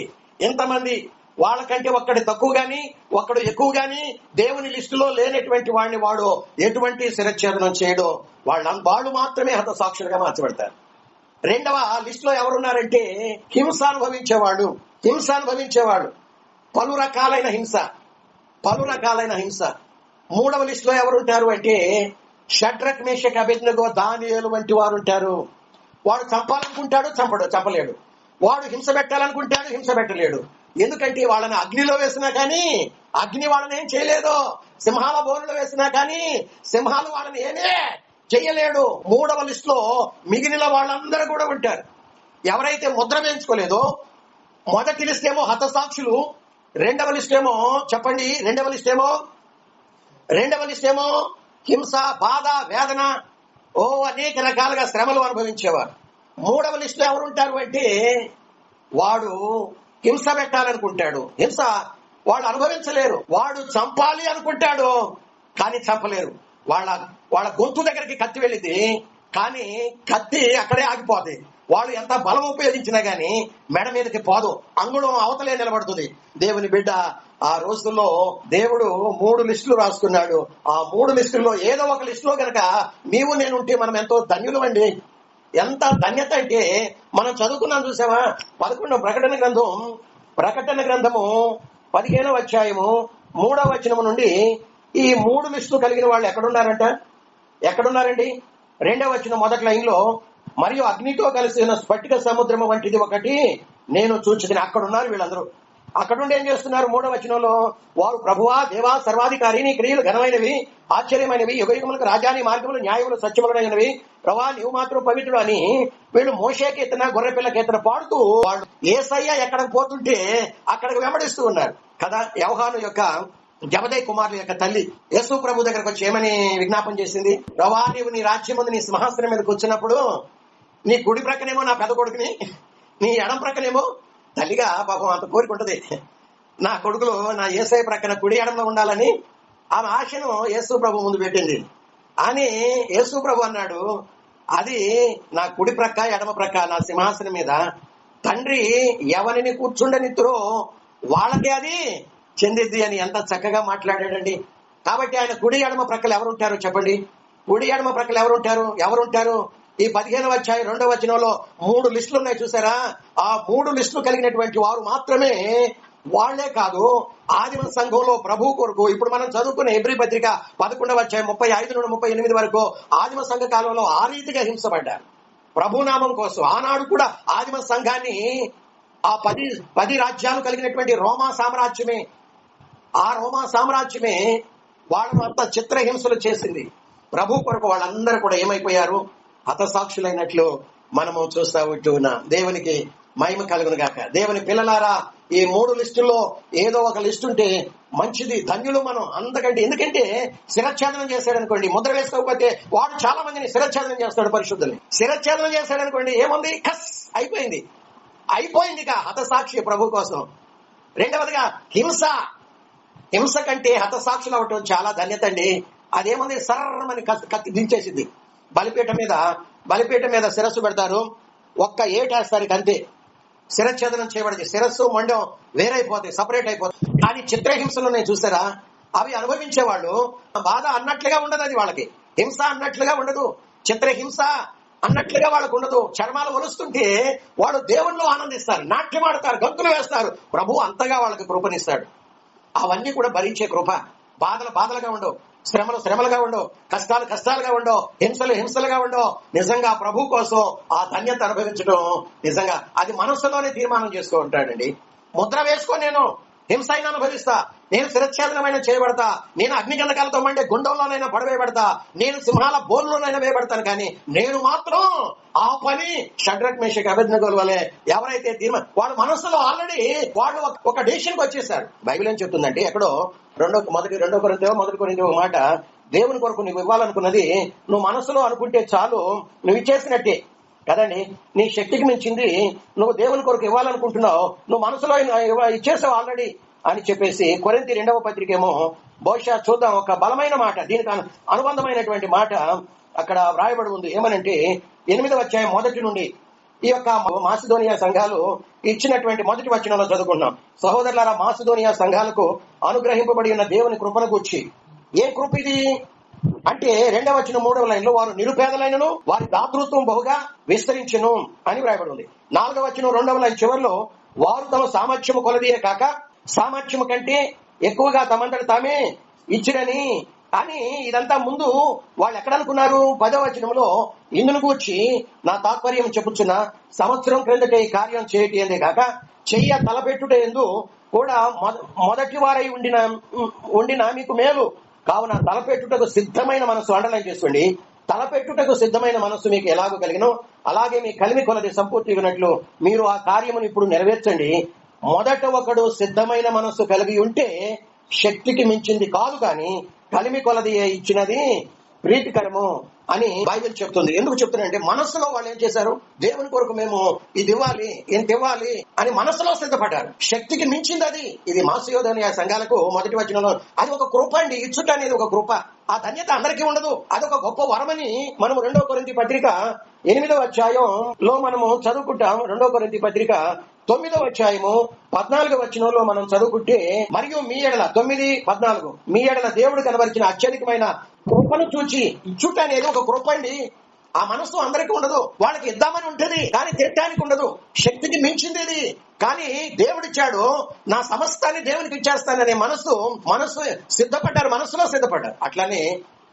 ఎంతమంది వాళ్ళకంటే ఒక్కడి తక్కువ గాని ఒక్కడు ఎక్కువ గాని దేవుని లిస్టులో లేనటువంటి వాడిని వాడు ఎటువంటి శిరచ్ఛేదనం చేయడు. వాళ్ళు మాత్రమే హతసాక్షులుగా మార్చబడతారు. రెండవ లిస్టులో ఎవరున్నారంటే హింస అనుభవించేవాడు, పలు రకాలైన హింస. మూడవ లిస్టులో ఎవరుంటారు అంటే షడ్రక్ మేషక్ అబేద్నెగో దానియేలు వంటి వారు ఉంటారు. వాడు చంపాలనుకుంటాడు, చంపలేడు. వాడు హింస పెట్టాలనుకుంటాడు, హింస పెట్టలేడు. ఎందుకంటే వాళ్ళని అగ్నిలో వేసినా కానీ అగ్ని వాళ్ళని ఏం చేయలేదు, సింహాల బోనులో వేసినా కానీ సింహాలు వాళ్ళని ఏమే చెయ్యలేడు. మూడవ లిస్టులో మిగిలిన వాళ్ళందరూ కూడా ఉంటారు. ఎవరైతే ముద్ర వేయించుకోలేదో మొదటి లిస్ట్ ఏమో హతసాక్షులు, రెండవ లిస్ట్ ఏమో చెప్పండి, రెండవ లిస్ట్ ఏమో హింస, బాధ, వేదన, అనేక రకాలుగా శ్రమలు అనుభవించేవారు. మూడవ లిస్టులో ఎవరుంటారు అంటే వాడు హింస పెట్టాలనుకుంటాడు, హింస వాడు అనుభవించలేరు. వాడు చంపాలి అనుకుంటాడు కానీ చంపలేరు. వాళ్ళ గొంతు దగ్గరికి కత్తి వెళ్ళింది కానీ కత్తి అక్కడే ఆగిపోతుంది. వాళ్ళు ఎంత బలం ఉపయోగించినా గానీ మెడ మీదకి పోదు, అంగుళం అవతలే నిలబడుతుంది. దేవుని బిడ్డ ఆ రోజుల్లో దేవుడు 3 లిస్టులు రాసుకున్నాడు. ఆ 3 లిస్టుల్లో ఏదో ఒక లిస్టులో గనక నీవు నేనుంటే మనం ఎంతో ధన్యులు అండి. ఎంత ధన్యత అంటే మనం చదువుకున్నాం చూసావా, 11వ ప్రకటన గ్రంథము 15వ అధ్యాయము 3వ వచనము నుండి ఈ 3 లిస్టులు కలిగిన వాళ్ళు ఎక్కడున్నారండి? 2వ వచనం మొదటి లైన్ లో, మరియు అగ్నితో కలిసిన స్ఫటిక సముద్రము వంటిది ఒకటి నేను చూచితిని. అక్కడున్నారు వీళ్ళందరూ. అక్కడుండి ఏం చేస్తున్నారు? 3వ వచనంలో, వారు ప్రభువా దేవా సర్వాధికారి, నీ క్రియలు ఘనమైనవి, ఆశ్చర్యమైనవి, యుగయుగములకు రాజాని మార్గములు న్యాయములు సత్యములైనవి, ప్రభా నీవు మాత్రం పవిత్రుడు అని వీళ్ళు మోషే కీర్తన, గొర్రెపిల్ల కీర్తన పాడుతూ వాళ్ళు యేసయ్య ఎక్కడికి పోతుంటే అక్కడికి వెంబడిస్తూ ఉన్నారు కదా. యోహాను యొక్క జబదయి కుమారుల యొక్క తల్లి యేసు ప్రభు దగ్గరకు వచ్చి ఏమని విజ్ఞాపన చేసింది? ప్రభా నీవు నీ రాజ్యం ముందు నీ సింహాసనం మీద కూర్చున్నప్పుడు నీ కుడి ప్రక్కనేమో నా పెద్ద కొడుకుని, నీ ఎడం ప్రక్కనేమో తల్లిగా పాపం అంత కోరిక ఉంటది, నా కొడుకులు నా యేసయ్య ప్రక్కన కుడి ఎడంలో ఉండాలని ఆమె ఆశను యేసు ప్రభు ముందు పెట్టింది. అని యేసు ప్రభు అన్నాడు, అది నా కుడి ప్రక్క ఎడమ ప్రక్క నా సింహాసనం మీద తండ్రి ఎవరిని కూర్చుండనిత్తురో వాళ్ళకే అది చెందిద్ది అని ఎంత చక్కగా మాట్లాడాడండి. కాబట్టి ఆయన కుడి ఎడమ ప్రక్కలు ఎవరుంటారు చెప్పండి? కుడి ఎడమ ప్రక్కలు ఎవరుంటారు? ఈ 15వ అధ్యాయం 2వ వచనంలో 3 లిస్టులు ఉన్నాయి చూసారా? ఆ 3 లిస్టులు కలిగినటువంటి వారు మాత్రమే, వాళ్లే కాదు ఆదిమ సంఘంలో ప్రభు కొరకు ఇప్పుడు మనం చదువుకునే హెబ్రీ పత్రిక 11వ అధ్యాయం 35 నుండి 38 వరకు ఆదిమ సంఘ కాలంలో ఆ రీతిగా హింసపడ్డారు ప్రభునామం కోసం. ఆనాడు కూడా ఆదిమ సంఘాన్ని ఆ 10 రాజ్యాలు కలిగినటువంటి రోమా సామ్రాజ్యమే వాళ్ళను అంత చిత్రహింసలు చేసింది. ప్రభు కొరకు వాళ్ళందరూ కూడా ఏమైపోయారు? హతసాక్షులైనట్లు మనము చూస్తా ఉంటున్నాం. దేవునికి మహిమ కలుగును గాక. దేవుని పిల్లలారా, ఈ 3 లిస్టుల్లో ఏదో ఒక లిస్ట్ ఉంటే మంచిది, ధన్యులు మనం. ఎందుకంటే శిరచ్ఛేదనం చేశాడు అనుకోండి, ముద్ర వేసుకోకపోతే వాడు చాలా మందిని శిరచ్ఛేదనం చేస్తాడు. పరిశుద్ధుల్ని శిరచ్ఛేదనం చేశాడు అనుకోండి, ఏముంది? అయిపోయింది హతసాక్షి ప్రభు కోసం. రెండవదిగా హింస కంటే హతసాక్షులు అవటం చాలా ధన్యత అండి. అదేముంది? సర్రమని కత్తి దించేసింది. బలిపీఠం మీద శిరస్సు పెడతారు, ఒక్క ఏటేస్తారు, అంతే శిరచ్ఛేదనం చేయబడింది. శిరస్సు మొండం వేరైపోతాయి, సపరేట్ అయిపోతాయి. కానీ చిత్రహింసలు నేను చూసారా, అవి అనుభవించేవాళ్ళు బాధ అన్నట్లుగా ఉండదు, అది వాళ్ళకి హింస అన్నట్లుగా ఉండదు, చిత్రహింస అన్నట్లుగా వాళ్ళకు ఉండదు. చర్మాలు ఒలుస్తుంటే వాడు దేవుణ్ణిలో ఆనందిస్తారు, నాట్యమాడతారు, గంతులు వేస్తారు. ప్రభు అంతగా వాళ్ళకి కృపనిస్తాడు. అవన్నీ కూడా భరించే కృప. బాధలుగా ఉండవు. శ్రమలుగా ఉండవు, కష్టాలుగా ఉండవు, హింసలుగా ఉండవు. నిజంగా ప్రభు కోసం ఆ ధన్యత అనుభవించడం నిజంగా అది మనస్సులోనే తీర్మానం చేసుకో ఉంటాడండి. ముద్ర వేసుకో, నేను హింస అయినా అనుభవిస్తా, నేను శిరచ్ఛేదనమైన చేయబడతా, నేను అగ్నిగంధకాలతో మండే గుండంలోనైనా పడవేయబడతా, నేను సింహాల బోన్లోనైనా వేయబడతాను, కానీ నేను మాత్రం ఆ పని షడ్రక్ మేషక్ అబేద్నెగోల వలె ఎవరైతే వాళ్ళ మనసులో ఆల్రెడీ వాళ్ళు ఒక డెసిషన్కి వచ్చేసారు. బైబిల్ ఏం చెప్తుందంటే ఎక్కడో రెండో కొరింథీ మాట, దేవుని కొరకు నువ్వు ఇవ్వాలనుకున్నది నువ్వు మనసులో అనుకుంటే చాలు, నువ్వు ఇచ్చేసినట్టే కదండి. నీ శక్తికి మించింది నువ్వు దేవుని కొరకు ఇవ్వాలనుకుంటున్నావు, నువ్వు మనసులో ఇచ్చేసావు ఆల్రెడీ అని చెప్పేసి కొరింథీ 2వ పత్రిక ఏమో బహుశా చూద్దాం, ఒక బలమైన మాట, దీనికి అనుబంధమైనటువంటి మాట అక్కడ వ్రాయబడి ఉంది. ఏమనంటే 8వ అధ్యాయం 1 నుండి ఈ యొక్క మాసిదోనియా సంఘాలు ఇచ్చినటువంటి మొదటి వచనంలో చదువుకున్నాం. సహోదరులారా, మాసిదోనియా సంఘాలకు అనుగ్రహింపబడి ఉన్న దేవుని కృపను గురించి. ఏం కృప ఇది అంటే 2వ వచనం 3వ లైన్లో, వారు నిరుపేదలైనను వారి దాతృత్వం బహుగా విస్తరించును అని వ్రాయబడి ఉంది. 4వ వచనం 2వ లైన్ చివరిలో, వారు తమ సామర్థ్యము కొలదియే కాక సామర్థ్యము కంటే ఎక్కువగా తమంతట తామే ఇచ్చిరని అని. ఇదంతా ముందు వాళ్ళు ఎక్కడనుకున్నారు? 10వ వచనంలో ఇందును గూర్చి నా తాత్పర్యం చెప్పుచున్న సంవత్సరం క్రిందటే ఈ కార్యం చేయటి అందే కాక చెయ్య తలపెట్టుట ఎందు కూడా మొదటి వారై ఉండిన మీకు మేలు. కావున తలపెట్టుటకు సిద్ధమైన మనస్సు, అండర్లైన్ చేసుకోండి, తలపెట్టుటకు సిద్ధమైన మనస్సు మీకు ఎలాగో కలిగినో అలాగే మీ కలిమి కొలది సంపూర్తిగినట్లు మీరు ఆ కార్యమును ఇప్పుడు నెరవేర్చండి. మొదట ఒకడు సిద్ధమైన మనస్సు కలిగి ఉంటే శక్తికి మించింది కాదు, కానీ కలిమి కొలది ఇచ్చినది ప్రీతికరము అని బైబిల్ చెప్తుంది. ఎందుకు చెప్తున్నారంటే మనస్సులో వాళ్ళు ఏం చేశారు? దేవుని కొరకు మేము ఇది ఇవ్వాలి, ఎంత ఇవ్వాలి అని మనస్సులో సిద్ధపడ్డారు. శక్తికి మించింది అది. ఇది మాసిదోనియా సంఘాలకు మొదటి వచనంలో అది ఒక కృప అండి. ఇచ్చుట అనేది ఒక కృప. ఆ ధన్యత అందరికీ ఉండదు, అదొక గొప్ప వరమని మనము 2వ కొరింథీ పత్రిక 8వ అధ్యాయంలో మనము చదువుకుంటాం. 2వ కొరింథీ పత్రిక 9వ అధ్యాయము 14వ వచనంలో మనం చదువుకుంటే, మరియు మీ ఎడల 9:14 మీ ఎడల దేవుడు కనబరిచిన అత్యధికమైన కృపను చూచి. ఇచ్చుట అనేది ఒక కృప అండి. ఆ మనస్సు అందరికీ ఉండదు. వాళ్ళకి ఇద్దామని ఉంటది, కానీ తిట్టడానికి ఉండదు. శక్తికి మించింది ఇది. కానీ దేవుడిచ్చాడు, నా సమస్తాన్ని దేవునికి ఇచ్చేస్తాననే మనస్సు సిద్ధపడ్డారు, మనస్సులో సిద్ధపడ్డారు. అట్లానే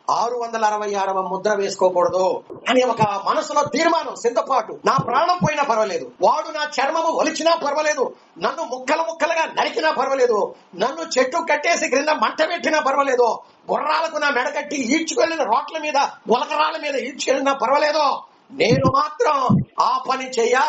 666వ ముద్ర వేసుకోకూడదు అని ఒక మనసులో తీర్మానం, సిద్ధపాటు. నా ప్రాణం పోయినా పర్వాలేదు, వాడు నా చర్మము ఒలిచినా పర్వాలేదు, నన్ను ముక్కలుగా నరికినా పర్వాలేదు, నన్ను చెట్టు కట్టేసి క్రింద మంట పెట్టినా పర్వాలేదు, గుర్రాలకు నా మెడకట్టి ఈడ్చుకెళ్లిన రోట్ల మీద గులకరాల మీద ఈడ్చుకెళ్ళినా పర్వాలేదు, నేను మాత్రం ఆ పని చెయ్య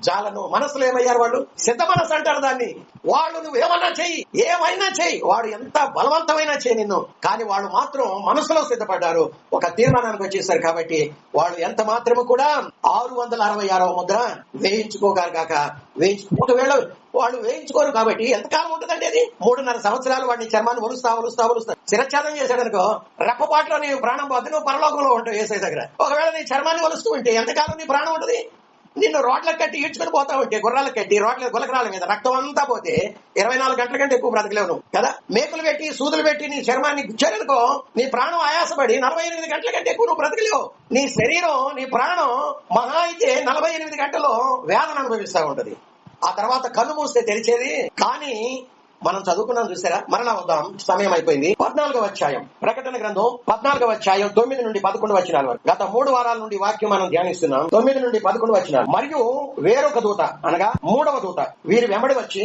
జాలను. మనసులో ఏమయ్యారు వాళ్ళు? సిద్ధ మనసు అంటారు దాన్ని. వాళ్ళు నువ్వేమన్నా చెయ్యి, ఏమైనా చెయ్యి, వాడు ఎంత బలవంతమైనా చెయ్యి నిన్ను, కానీ వాళ్ళు మాత్రం మనసులో సిద్ధపడ్డారు, ఒక తీర్మానానికి వచ్చేసారు. కాబట్టి వాళ్ళు ఎంత మాత్రము కూడా 666వ ముద్ర వేయించుకోగారు కాక ఒకవేళ వాళ్ళు వేయించుకోరు కాబట్టి ఎంతకాలం ఉంటుందండి అది? 3.5 సంవత్సరాలు వాడిని చర్మాన్ని ఒలుస్తా శిరచ్ఛేదం చేశాడనుకో, రెప్పపాట్లో నీ ప్రాణం పోతే నువ్వు పరలోకంలో ఉంటావు యేసయ్య దగ్గర. ఒకవేళ నీ చర్మాన్ని ఒలుస్తూ ఉంటే ఎంతకాలం నీ ప్రాణం ఉంటుంది? నిన్ను రోడ్లకు కట్టి ఈడ్చుకొని పోతా ఉంటే, గుర్రాలకు కట్టి గులకరాల మీద రక్తం అంతా పోతే 24 గంటల కంటే ఎక్కువ బ్రతకలేవు నువ్వు కదా. మేకులు పెట్టి సూదులు పెట్టి నీ చర్మాన్ని గుచ్చారనుకో, నీ ప్రాణం ఆయాసపడి 48 గంటల కంటే ఎక్కువ నువ్వు బ్రతకలేవు. నీ శరీరం, నీ ప్రాణం మహా అయితే 48 గంటలు వేదన అనుభవిస్తూ ఉంటది. ఆ తర్వాత కన్ను మూస్తే తెరిచేది. కానీ మనం చదువుకున్నాం చూసారా, మరలా వద్దాం, సమయం అయిపోయింది. 14వ అధ్యాయం ప్రకటన గ్రంథం 14వ అధ్యాయం 9 నుండి 11 వచనాల వరకు. గత 3 వారాల నుండి వాక్యం మనం ధ్యానిస్తున్నాం. 9 నుండి 11 వచనాలు. మరియు వేరొక దూత, అనగా 3వ దూత వీరి వెంబడి వచ్చి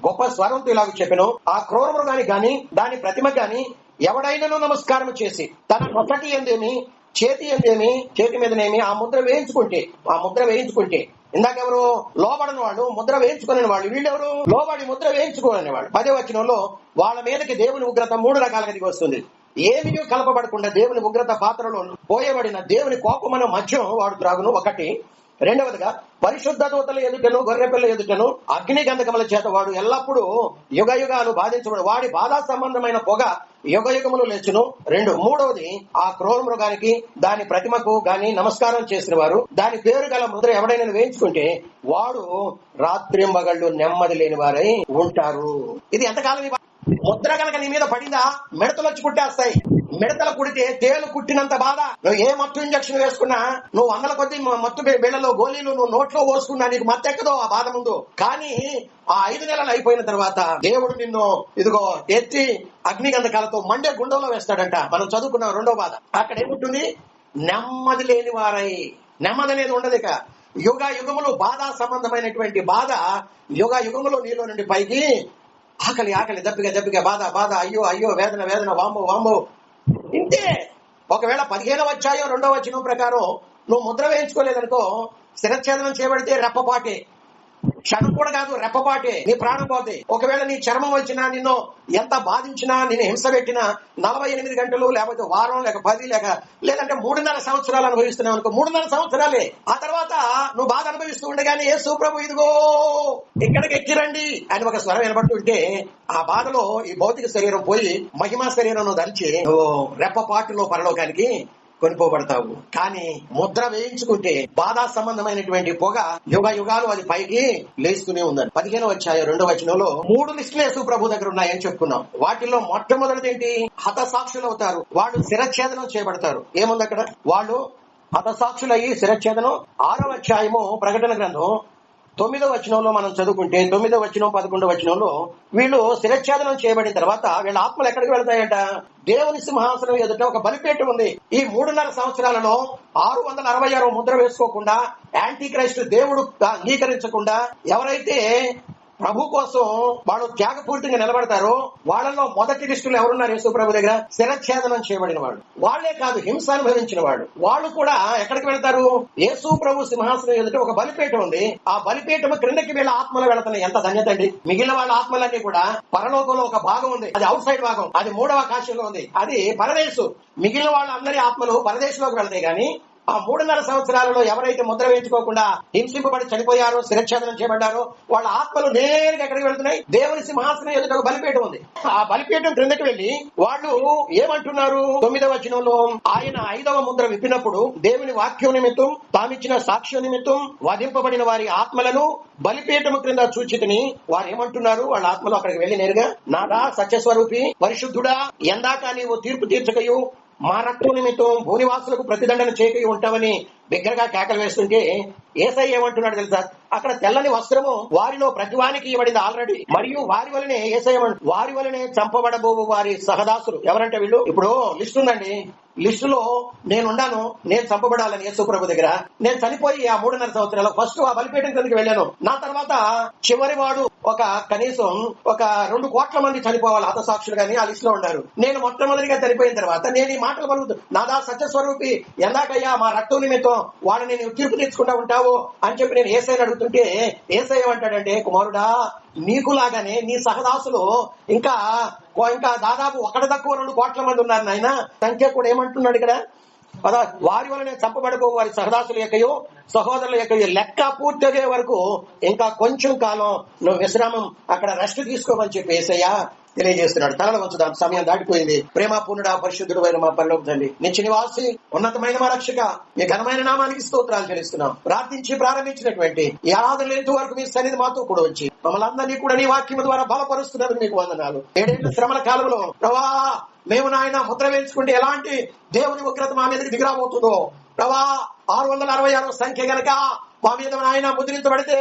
గొప్ప స్వరంతో ఇలాగ చెప్పెను, ఆ క్రూర మృగానికి గాని దాని ప్రతిమ గాని ఎవడైనను నమస్కారం చేసి తన నొసటి ఎందేమి చేతి మీదనేమి ఆ ముద్ర వేయించుకుంటే ఇందాకెవరు? లోబడిన వాళ్ళు, ముద్ర వేయించుకునే వాళ్ళు. వీళ్ళెవరు? లోబడి ముద్ర వేయించుకోని వాళ్ళు. 10వ వచనంలో వాళ్ళ మీదకి దేవుని ఉగ్రత 3 రకాలుగా దిగి వస్తుంది. ఏమీ కలపబడకుండా దేవుని ఉగ్రత పాత్రలో పోయబడిన దేవుని కోపమను మద్యం వాడు త్రాగును. 1. రెండవదిగా పరిశుద్ధ దూతల ఎదుటను గొర్రెపిల్ల ఎదుటను అగ్ని గంధకముల చేత వాడు ఎల్లప్పుడూ యుగయుగాలు బాధించబడు, వాడి బాధా సంబంధమైన పొగ యుగయుగములు లేచును. 2. మూడవది, ఆ క్రూర మృగానికి దాని ప్రతిమకు గాని నమస్కారం చేసిన వారు దాని పేరు గల ముద్ర ఎవడైనా వేయించుకుంటే వాడు రాత్రింబగళ్ళు నెమ్మది లేని వారై ఉంటారు. ఇది ఎంతకాలం? ముద్ర కనుక నీ మీద పడిందా మిడతలు వచ్చి పుట్టేస్తాయి. మిడతలు కుడితే తేలు కుట్టినంత బాధ. నువ్వు ఏ మత్తు ఇంజక్షన్ వేసుకున్నా, నువ్వు వందల కొద్ది మత్తు బిళ్ళలో గోళీలు నువ్వు నోట్లో పోసుకున్నా నీకు మత్తెక్కదో ఆ బాధ ముందు. కానీ ఆ 5 నెలలు అయిపోయిన తర్వాత దేవుడు నిన్ను ఇదిగో ఎత్తి అగ్నిగంధకాలతో మండే గుండంలో వేస్తాడంట. మనం చదువుకున్నాం 2వ బాధ. అక్కడ ఏముంటుంది? నెమ్మది లేని వారై. నెమ్మది అనేది ఉండదు. ఇక యుగ యుగములు బాధ సంబంధమైనటువంటి బాధ యుగ యుగములు నీలో నుండి పైకి ఆకలి ఆకలి దప్పిక బాధ బాధ అయ్యో అయ్యో వేదన వేదన వాంబో వాంబో ఇంతే. ఒకవేళ 15వ అధ్యాయం 2వ వచనం ప్రకారం నువ్వు ముద్ర వేయించుకోలేదనుకో, శిరచ్ఛేదనం చేయబడితే రెప్పపాటే, క్షణం కూడా కాదు రెప్పపాటే నీ ప్రాణం పోతే. ఒకవేళ నీ చర్మం వచ్చినా, నిన్ను ఎంత బాధించినా, నిన్ను హింస పెట్టినా 48 గంటలు లేకపోతే వారం లేక 10 లేదంటే 3.5 సంవత్సరాలు అనుభవిస్తున్నావు అనుకో, 3.5 సంవత్సరాలే. ఆ తర్వాత నువ్వు బాధ అనుభవిస్తూ ఉండగానే యేసు ప్రభు ఇదిగో ఇక్కడికి ఎక్కిరండి అని ఒక స్వరం వినబడుతుంటే, ఆ బాధలో ఈ భౌతిక శరీరం పోయి మహిమా శరీరం ధరించి రెప్పపాటులో పరలోకానికి కొనిపోబడతావు. కానీ ముద్ర వేయించుకుంటే బాధా సంబంధమైనటువంటి పొగ యుగ యుగాలు అది పైకి లేస్తూనే ఉందని 15వ అధ్యాయం 2వ వచనంలో 3 లిస్టులు యేసు ప్రభు దగ్గర ఉన్నాయని చెప్పుకున్నాం. వాటిల్లో మొట్టమొదటిది ఏంటి? హతసాక్షులు అవుతారు, వాళ్ళు శిరచ్ఛేదనం చేయబడతారు. ఏముంది అక్కడ? వాళ్ళు హతసాక్షులయ్యి శిరచ్ఛేదనం. 6వ అధ్యాయము ప్రకటన గ్రంథం 9వ వచనంలో మనం చదువుకుంటే 9వ వచనం 11వ వచనంలో వీళ్ళు శిరచ్ఛేదనం చేయబడిన తర్వాత వీళ్ళ ఆత్మలు ఎక్కడికి వెళ్తాయంట? దేవుని సింహాసనం ఎదుట ఒక బలిపీఠం ఉంది. ఈ 3.5 సంవత్సరాలలో 666 ముద్ర వేసుకోకుండా, యాంటీ క్రైస్ట్ దేవుడు అంగీకరించకుండా ఎవరైతే ప్రభు కోసం వాళ్ళు త్యాగపూర్తిగా నిలబడతారో వాళ్ళలో మొదటి లిస్టులు ఎవరున్నారు యేసు ప్రభు దగ్గర? శిరచ్ఛేదనం చేయబడిన వాళ్ళు. వాళ్లే కాదు, హింస అనుభవించిన వాళ్ళు. వాళ్ళు కూడా ఎక్కడికి వెళ్తారు? యేసు ప్రభు సింహాసనం ఎదుట ఒక బలిపీఠం ఉంది. ఆ బలిపీఠం క్రిందకి వీళ్ళ ఆత్మలు వెళుతున్నాయి. ఎంత ధన్యత అండి! మిగిలిన వాళ్ళ ఆత్మలన్నీ కూడా పరలోకంలో ఒక భాగం ఉంది, అది అవుట్ సైడ్ భాగం, అది 3వ ఆకాశంలో ఉంది, అది పరదేశు. మిగిలిన వాళ్ళందరి ఆత్మలు పరదేశంలోకి వెళ్తాయి. గాని ఆ 3.5 సంవత్సరాలలో ఎవరైతే ముద్ర వేయించుకోకుండా హింసింపబడి చనిపోయారో, శిరచ్ఛేదనం చేయబడ్డారో వాళ్ళ ఆత్మలు నేరుగా ఎక్కడికి వెళ్తున్నాయి? దేవుని సింహాసనం ఎదుట ఒక బలిపీఠం ఉంది. ఆ బలిపీఠం క్రిందకి వెళ్లి వాళ్ళు ఏమంటున్నారు? 9వ వచనంలో ఆయన 5వ ముద్ర విప్పినప్పుడు దేవుని వాక్యం నిమిత్తం, తామిచ్చిన సాక్ష్యం నిమిత్తం వధింపబడిన వారి ఆత్మలను బలిపీఠము క్రింద చూచితిని. వారు ఏమంటున్నారు? వాళ్ళ ఆత్మలు అక్కడికి వెళ్లి నేరుగా, నాదా సత్యస్వరూపి పరిశుద్ధుడా, ఎందాక నీవు తీర్పు తీర్చకయు మా రక్తం నిమిత్తం భూనివాసులకు ప్రతిదండన చేయక ఉంటామని బిగ్గరగా కేకలు వేస్తుంటే యేసయ్య ఏమంటున్నాడు తెలుసా? అక్కడ తెల్లని వస్త్రము వారిలో ప్రతివానికి ఇవ్వబడింది ఆల్రెడీ. మరియు వారి వలనే యేసయ్య వారి వలనే చంపబడబోవు వారి సహదాసులు. ఎవరంటే వీళ్ళు. ఇప్పుడు లిస్టు ఉందండి, లిస్టులో నేనున్నాను, నేను చంపబడాలని యేసు ప్రభు దగ్గర. నేను చనిపోయి ఆ 3.5 సంవత్సరాలు ఫస్ట్ ఆ బలిపీఠం కిందకి వెళ్ళాను. నా తర్వాత చివరి వాడు ఒక కనీసం ఒక 2 కోట్ల మంది చనిపోవాలి హతసాక్షులు గాని ఆ లిస్ట్ లో ఉన్నారు. నేను మొట్టమొదటిగా చనిపోయిన తర్వాత నేను ఈ మాటలు పలుకుతూ, నాదా సత్యస్వరూపి ఎందాకయ్యా మా రక్తం నిమిత్తం వాళ్ళని నేను తీర్పు తెచ్చుకుంటా ఉంటావు అని చెప్పి నేను యేసయ్యని అడుగుతుంటే యేసయ్య ఏమంటాడంటే, కుమారుడా నీకులాగానే నీ సహదాసులు ఇంకా దాదాపు 1 తక్కువ 2 కోట్ల మంది ఉన్నారు నాయన. సంఖ్య కూడా ఏమంటున్నాడు ఇక్కడ? వారి వలనే చంపబడిపో వారి సహదాసుల యొక్కయో సహోదరుల యొక్కయో లెక్క పూర్తయ్యే వరకు ఇంకా కొంచెం కాలం నువ్వు విశ్రామం అక్కడ రెస్ట్ తీసుకోమని చెప్పి యేసయ్య తెలియజేస్తున్నాడు. తలలో ఉంచుదాం, సమయం దాటిపోయింది. ప్రేమపూర్ణుడా పరిశుద్ధుడు అయిన మా పరలోక తండ్రి, నిత్య నివాసి ఉన్నతమైన మా రక్షక, మీ ఘనమైన నామానికి స్తోత్రాలు చెల్లిస్తున్నాం. ప్రార్థించి ప్రారంభించినటువంటి ఈ ఆరాధన ఎంతో వరకు మీ సన్నిధి మాతో కూడా వచ్చి మమ్మల్ని అందరినీ కూడా నీ వాక్యం ద్వారా బలపరుస్తున్నందుకు మీకు వందనాలు. 7 ఏళ్ల శ్రమల కాలంలో ప్రభా మేము నాయన ముద్ర వేయించుకుంటే ఎలాంటి దేవుని ఉగ్రత మా మీదకి దిగిరాబోతుందో ప్రభా, 666 సంఖ్య గనక మా మీద నాయన ముద్రించబడితే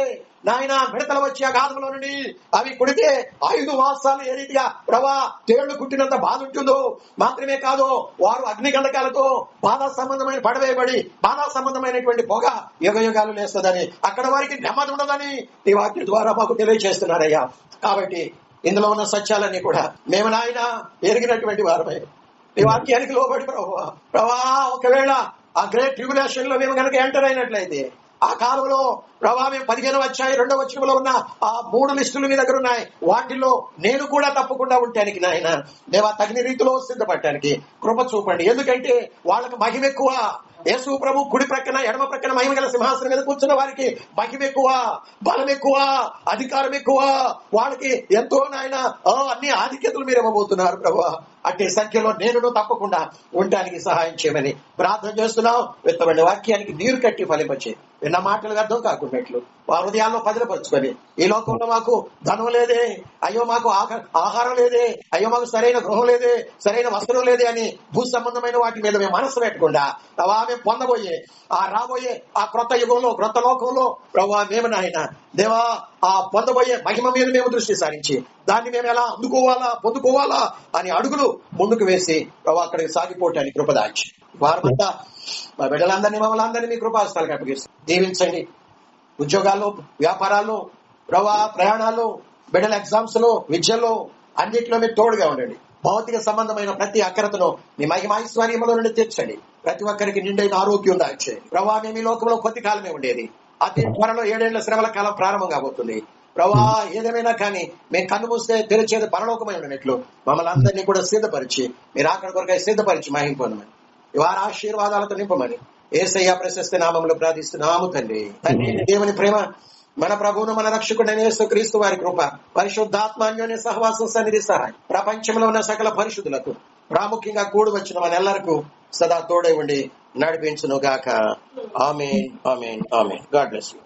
నాయన మిడతలు వచ్చి ఆ గాధంలో నుండి అవి కుడితే 5 మాసాలు ఏ రీతిగా ప్రభా తేళ్లు కుట్టినంత బాధ ఉంటుందో మాత్రమే కాదు, వారు అగ్నిగంధకాలతో బాధా సంబంధమైన పడవేయబడి బాధా సంబంధమైనటువంటి పొగ యుగ యుగాలు లేస్తుందని, అక్కడ వారికి నెమ్మది ఉండదని ఈ వాక్యం ద్వారా మాకు తెలియజేస్తున్నారయ్యా. కాబట్టి ఇందులో ఉన్న సత్యాలన్నీ కూడా మేము నాయన ఎరిగినటువంటి వారమే ఈ వాక్యానికి లోబడి ప్రభా ఒకవేళ ఆ గ్రేట్ ట్రిబ్యులేషన్ లో మేము కనుక ఎంటర్ అయినట్లయితే ఆ కాలంలో ప్రభా మేము 15వ అధ్యాయం 2వ వచనంలో ఉన్న ఆ 3 లిస్టులు మీ దగ్గర ఉన్నాయి. వాటిల్లో నేను కూడా తప్పకుండా ఉంటానికి నాయన దేవా తగిన రీతిలో సిద్ధపడటానికి కృప చూపండి. ఎందుకంటే వాళ్ళకి మహిమ ఎక్కువ. యేసు ప్రభు కుడి ప్రక్కన ఎడమ ప్రక్కన మహిమ గల సింహాసనం మీద కూర్చున్న వారికి మహిమ ఎక్కువ, బలం ఎక్కువ, అధికారం ఎక్కువ. వాళ్ళకి ఎంతో నాయన అన్ని ఆధిక్యతలు మీరు ఇవ్వబోతున్నారు ప్రభు. అట్టి సంఖ్యలో నేను తప్పకుండా ఉండడానికి సహాయం చేయమని ప్రార్థన చేస్తున్నాం. విత్తబడిన వాక్యానికి నీరు కట్టి ఫలింపచే విన్న మాటలు అర్థం కాకున్నట్లు వారి హృదయాల్లో పదిలపరుచుకొని, ఈ లోకంలో మాకు ధనం లేదే, అయ్యో మాకు ఆహారం లేదే, అయ్యో మాకు సరైన గృహం లేదే, సరైన వస్త్రం లేదే అని భూ సంబంధమైన వాటి మీద మేము మనసు పెట్టకుండా ప్రభా మేము పొందబోయే ఆ రాబోయే ఆ క్రొత్త యుగంలో క్రొత్త లోకంలో ప్రభా మేము నాయన దేవా ఆ పొందబోయే మహిమ మీద మేము దృష్టి సారించి దాన్ని మేము ఎలా పొందుకోవాలా అని అడుగులు ముందుకు వేసి ప్రభా అక్కడికి సాగిపోవటానికి కృపదాచి వారమంతా మా బిడ్డలందరినీ మమ్మల్ని అందరినీ మీ కృపాస్థాలకు అప్పగిస్తూ దీవించండి. ఉద్యోగాల్లో, వ్యాపారాల్లో, ప్రయాణాల్లో, బిడ్డల ఎగ్జామ్స్ లో, విద్యలో అన్నింటిలో మీరు తోడుగా ఉండండి. భౌతిక సంబంధమైన ప్రతి అక్కరతను మీ మహిమైశ్వర్యంలో నుండి తీర్చండి. ప్రతి ఒక్కరికి నిండైన ఆరోగ్యం దాచేయండి. ప్రభా మేము ఈ లోకంలో కొద్ది కాలమే ఉండేది, అతి త్వరలో 7 ఏళ్ల శ్రమల కాలం ప్రారంభం కాబోతుంది. ప్రభా ఏదేమైనా కానీ మేము కన్ను మూస్తే తెరిచేది పరలోకమై ఉండనట్లు మమ్మల్ని అందరినీ కూడా సిద్ధపరిచి మీరు అక్కడి కొరకై సిద్ధపరిచి మహిమ పొందమని, వారి ఆశీర్వాదాలతో నింపమని యేసయ్య ప్రశస్త నామములో ప్రార్థిస్తున్నాము తండ్రి. దేవుని ప్రేమ, మన ప్రభువును మన రక్షకుడైన యేసుక్రీస్తు వారి కృప, పరిశుద్ధాత్మ అన్యోన్య సహవాసం, సన్నిధి సహాయం ప్రపంచంలో ఉన్న సకల పరిశుద్ధులకు ప్రాముఖ్యంగా కూడి వచ్చిన మనెల్లరకు సదా తోడై ఉండి నడిపించును గాక. Amen, amen, amen. God bless you.